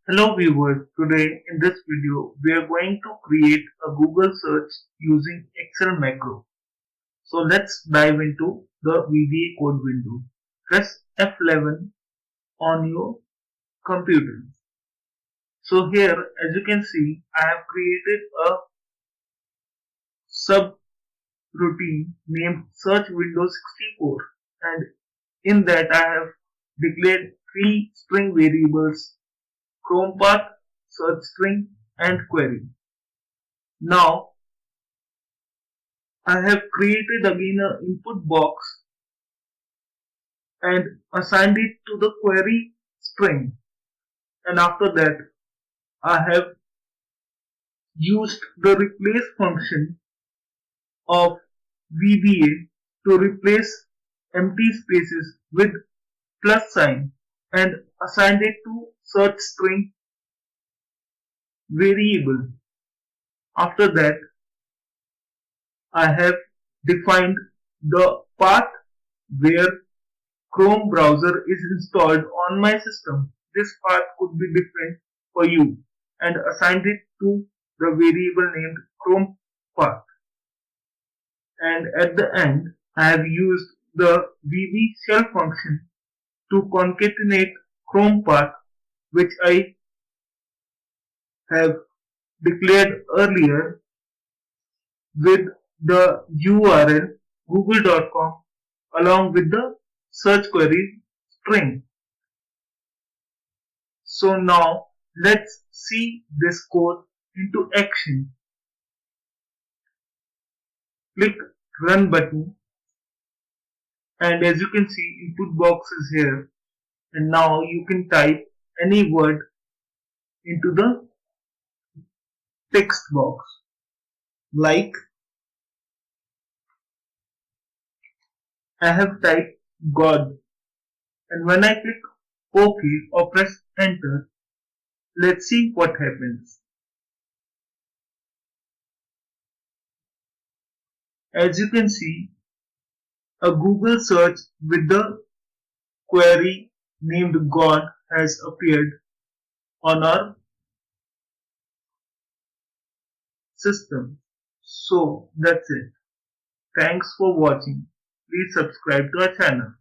Hello viewers, today in this video we are going to create a Google search using Excel macro. So let's dive into the VBA code window. Press F11 on your computer. So here as you can see I have created a subroutine named search window 64 and in that I have declared three string variables chromePath, search string and query. Now I have created again an input box and assigned it to the query string, and after that I have used the replace function of VBA to replace empty spaces with plus sign and assigned it to search string variable. After that I have defined the path where Chrome browser is installed on my system. This path could be different for you and assigned it to the variable named chromePath. And at the end I have used the VB shell function to concatenate chromePath, which I have declared earlier, with the URL google.com along with the search query string. So now let's see this code into action. Click run button and as you can see input box is here, and now you can type any word into the text box like I have typed God, and when I click OK or press enter, let's see what happens. As you can see, a Google search with the query named God has appeared on our system. So that's it. Thanks for watching. Please subscribe to our channel.